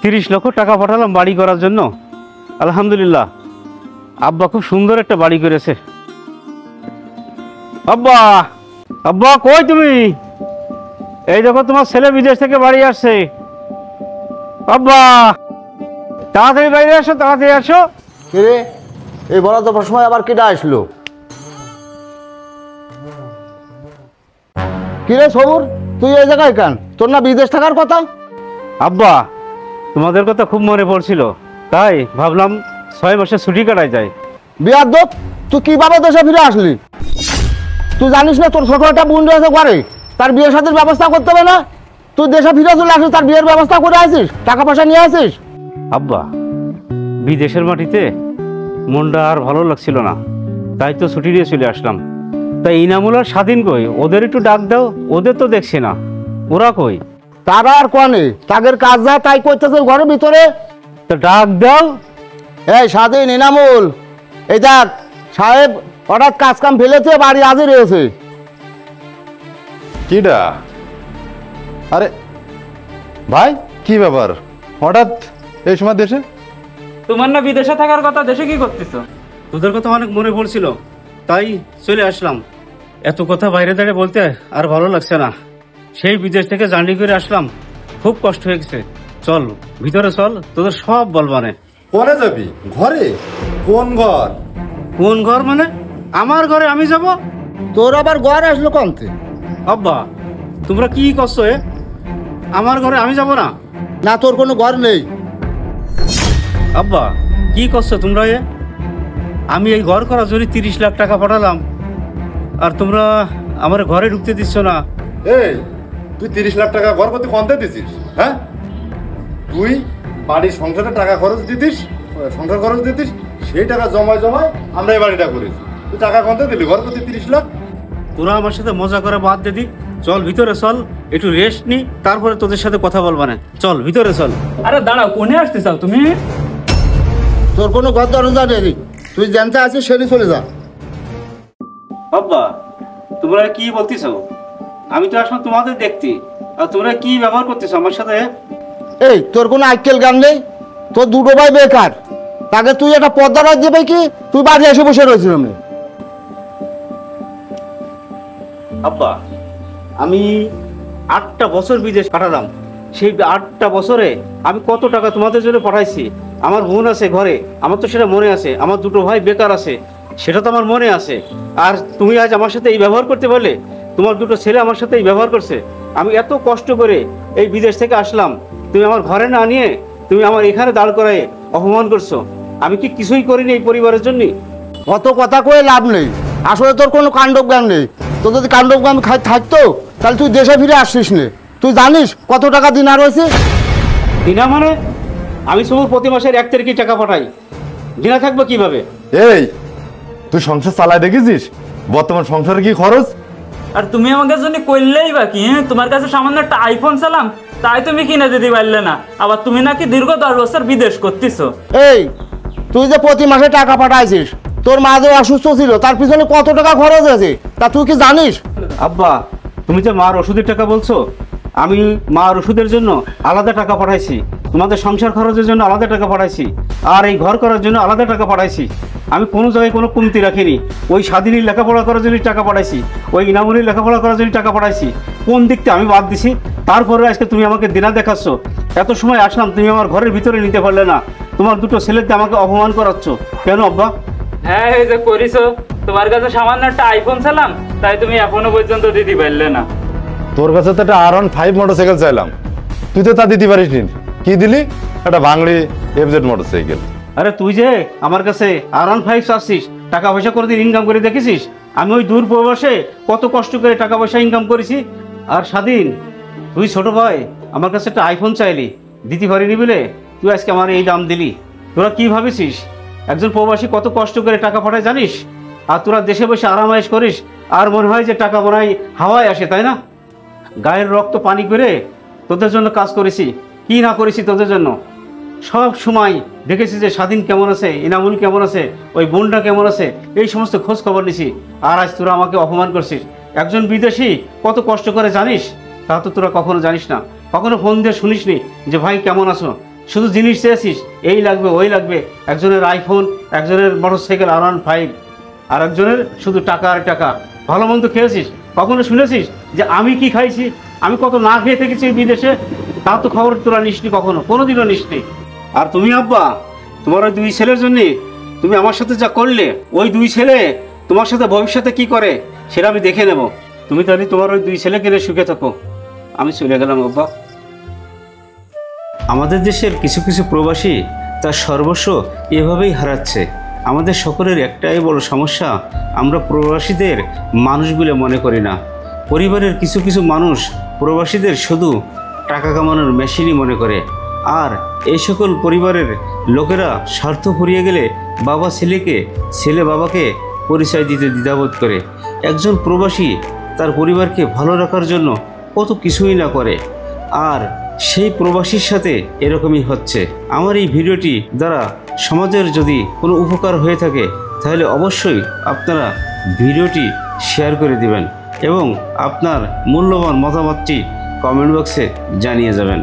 30 লক্ষ টাকা পাঠালাম বাড়ি করার জন্য। আলহামদুলিল্লাহ, আব্বা খুব সুন্দর একটা বাড়ি করেছে। আব্বা, আব্বা কই তুমি? এই দেখো তোমার ছেলে বিদেশ থেকে বাড়ি আসছে। আব্বা তাড়াতাড়ি বাইরে আসো, তাড়াতাড়ি আসো। কিরে, এই বলা তো সময় আবার কেটে আসলো? কিরে সবুর, তুই এই জায়গায় কেন? তোর না বিদেশ থাকার কথা? আব্বা তোমাদের কথা খুব মনে পড়ছিল, তাই ভাবলাম 6 মাসে ছুটি কাটাই যায়। বিয়াদ্দপ, তুই কিভাবে দেশে ফিরে আসলি? তুই জানিস না তোর ছোট একটা বোন রয়েছে ঘরে, তার বিয়ের সাথে ব্যবস্থা করতে হবে না? তুই দেশে ফিরে চলে আসিস, তার বিয়ের ব্যবস্থা করে আসিস, টাকা পয়সা নিয়ে আসিস। আব্বা বিদেশের মাটিতে মনটা আর ভালো লাগছিল না, তাই তো ছুটি নিয়ে চলে আসলাম। তাই ইনামুল আর স্বাধীন কই? ওদের একটু ডাক দাও, ওদের তো দেখছি না, ওরা কই? তারা আর কনে, তাদের কাজ যা তাই করতেছে ঘরের ভিতরে। তো ডাক দাও। এই স্বাধীন, ইনামুল, এই দেখ সাহেব হঠাৎ কাজ কাম ফেলেছে, বাড়ি আজই রয়েছে। কিডা? আরে ভাই, কি ব্যাপার হঠাৎ এই সময় দেশে? তোমার না বিদেশে থাকার কথা, দেশে কি করতেছো? তোদের কথা অনেক মনে পড়ছিল, তাই চলে আসলাম। এত কথা বাইরে দাঁড়িয়ে বলতে আর ভালো লাগছে না। সেই বিদেশ থেকে জার্নি করে আসলাম, খুব কষ্ট হয়ে গেছে। চল ভিতরে চল, তোদের সব বলবানে। কোনে যাবি? ঘরে? কোন ঘর? কোন ঘর মানে? আমার ঘরে আমি যাব? তোর আবার ঘর আসলো কমতে? আব্বা তোমরা কি করছো? আমার ঘরে আমি যাব না? না, তোর কোনো ঘর নেই। আব্বা কি করছো তোমরা? আমি এই ঘর করার জন্য 30 লাখ টাকা পাঠালাম, আর তোমরা আমার ঘরে ঢুকতে দিচ্ছ না। এই তুই 30 লাখ টাকা ঘর করতে কমতে দিছিস? হ্যাঁ, তুই বাড়ির সংসারে টাকা খরচ দিতিস, সংসার খরচ দিতিস, সেই টাকা জমায় জমায় আমরা এই বাড়িটা করেছি। তুই টাকা কমতে দিলি ঘর করতে 30 লাখ? তোরা আমার সাথে মজা করে বাদ দিদি। চল ভিতরে চল, একটু রেস্ট নি, তারপরে তোদের সাথে কথা বলবা না। চল ভিতরে চল। আরে দাঁড়াও, কোনে আসতে চাও তুমি? তোর কোনো ঘর দরজা নেই, তুই জানতে আছিস সেটি চলে যা। আব্বা তোমরা কি বলতেছ? আমি তো আসলে তোমাদের দেখতে, আর তোমরা কি ব্যবহার করতেছো আমার সাথে? এই তোর কোনো আইকেল গান নেই? তোর দুটো ভাই বেকার, তাকে তুই একটা পর্দা রাখ দেবে কি? তুই বাড়ি এসে বসে রয়েছিস। আমি আব্বা আমি 8টা বছর বিদেশ কাটালাম, সেই 8টা বছরে আমি কত টাকা তোমাদের জন্য পাঠাইছি। আমার বোন আছে ঘরে, আমার তো সেটা মনে আছে। আমার দুটো ভাই বেকার আছে, সেটা তো আমার মনে আছে। আর তুমি আজ আমার সাথে এই ব্যবহার করতে পারলে? তোমার দুটো ছেলে আমার সাথে এই ব্যবহার করছে। আমি এত কষ্ট করে এই বিদেশ থেকে আসলাম, তুমি আমার ঘরে না নিয়ে তুমি আমার এখানে দাঁড় করায় অপমান করছো। আমি কি কিছুই করিনি এই পরিবারের জন্য? অত কথা কয়ে লাভ নেই, আসলে তোর কোনো কাণ্ডব জ্ঞান নেই। তোর যদি কাণ্ডব জ্ঞান থাকতো তাহলে তুই দেশে ফিরে আসছিস নে। তুই জানিস কত টাকা দিনা রয়েছে? দিনা মানে? আমি শুধু প্রতি মাসের 1 তারিখে টাকা পাঠাই, দিনা থাকবো কিভাবে? এই তুই সংসার চালায় দেখেছিস বর্তমান সংসারে কি খরচ? আর তুমি আমাকে জন্য করলেই বাকি, তোমার কাছে সামান্য একটা আইফোন চালাম, তাই তুমি কিনে দিতে পারলে না। আবার তুমি নাকি দীর্ঘ 10 বছর বিদেশ করতেছো। এই তুই যে প্রতি মাসে টাকা পাঠাইছিস, তোর মা যে অসুস্থ ছিল তার পিছনে কত টাকা খরচ হয়েছে তা তুই কি জানিস? আব্বা তুমি যে মার ওষুধের টাকা বলছো, আমি মার ওষুধের জন্য আলাদা টাকা পাঠাইছি, তোমাদের সংসার খরচের জন্য আলাদা টাকা পাঠাইছি, আর এই ঘর করার জন্য আলাদা টাকা পাঠাইছি। আমি কোনো জায়গায় কোনো কমতি রাখিনি। ওই স্বাধীনীর লেখাপড়া করার জন্য টাকা পাঠাইছি, ওই ইনামুলির লেখাপড়া করার জন্য টাকা পাঠাইছি। কোন দিকটা আমি বাদ দিছি? তারপরে আজকে তুমি আমাকে দিনা দেখাচ্ছ। এত সময় আসলাম, তুমি আমার ঘরের ভিতরে নিতে পারলে না। তোমার দুটো ছেলেতে আমাকে অপমান করাচ্ছ কেন আব্বা? হ্যাঁ, এই যে করিছো, তোমার কাছে সামান্য একটা আইফোন চালাম, তাই তুমি এখনো পর্যন্ত দিতে পারলে না। তোর কাছে তো একটা R15 মোটরসাইকেল চাইলাম, তুই তো তা দিতে পারিস নি। কি দিলি? একটা বাংলি FZ মোটরসাইকেল। আরে তুই যে আমার কাছে R15 চাচ্ছিস, টাকা পয়সা করে দিন ইনকাম করে দেখেছিস? আমি ওই দূর প্রবাসে কত কষ্ট করে টাকা পয়সা ইনকাম করেছি। আর স্বাধীন, তুই ছোট ভাই আমার কাছে একটা আইফোন চাইলি, দিতে পারিনি বলে তুই আজকে আমার এই দাম দিলি। তোরা কি ভাবেছিস একজন প্রবাসী কত কষ্ট করে টাকা পাঠায় জানিস? আর তোরা দেশে বসে আরামায়েশ করিস, আর মনে হয় যে টাকা মনে হয় হাওয়ায় আসে, তাই না? গায়ের রক্ত পানি করে তোদের জন্য কাজ করেছি, কি না করেছি তোদের জন্য। সব সময় দেখেছি যে স্বাধীন কেমন আছে, ইনামুল কেমন আছে, ওই বোনটা কেমন আছে, এই সমস্ত খোঁজ খবর নিছি। আর আজ তোরা আমাকে অপমান করছিস। একজন বিদেশি কত কষ্ট করে জানিস? তা তো তোরা কখনো জানিস না, কখনো ফোন দিয়ে শুনিসনি যে ভাই কেমন আছো। শুধু জিনিস চেয়েছিস, এই লাগবে ওই লাগবে, একজনের আইফোন, একজনের মোটরসাইকেল R15, আর একজনের শুধু টাকা আর টাকা। ভালো মন্দ খেয়েছিস? কখনো শুনেছিস যে আমি কি খাইছি, আমি কত না খেয়ে থেকেছি বিদেশে? তা তো খবর তোরা নিসনি, কখনো কোনোদিনও নিসনি। আর তুমি আব্বা, তোমার ওই 2 ছেলের জন্যে তুমি আমার সাথে যা করলে, ওই 2 ছেলে তোমার সাথে ভবিষ্যতে কি করে সেটা আমি দেখে নেব। তুমি তাহলে তোমার ওই 2 ছেলেকে নিয়ে সুখে থাকো। আমি চলে গেলাম আব্বা। আমাদের দেশের কিছু কিছু প্রবাসী তার সর্বস্ব এভাবেই হারাচ্ছে। আমাদের সকলের একটাই বড় সমস্যা, আমরা প্রবাসীদের মানুষ বলে মনে করি না। পরিবারের কিছু কিছু মানুষ প্রবাসীদের শুধু টাকা কামানোর মেশিনই মনে করে। আর এই সকল পরিবারের লোকেরা স্বার্থ ফুরিয়ে গেলে বাবা ছেলেকে, ছেলে বাবাকে পরিচয় দিতে দ্বিধাবোধ করে। একজন প্রবাসী তার পরিবারকে ভালো রাখার জন্য কত কিছুই না করে, আর সেই প্রবাসীর সাথে এরকমই হচ্ছে। আমার এই ভিডিওটি দ্বারা সমাজের যদি কোনো উপকার হয়ে থাকে তাহলে অবশ্যই আপনারা ভিডিওটি শেয়ার করে দিবেন এবং আপনার মূল্যবান মতামতটি কমেন্ট বক্সে জানিয়ে যাবেন।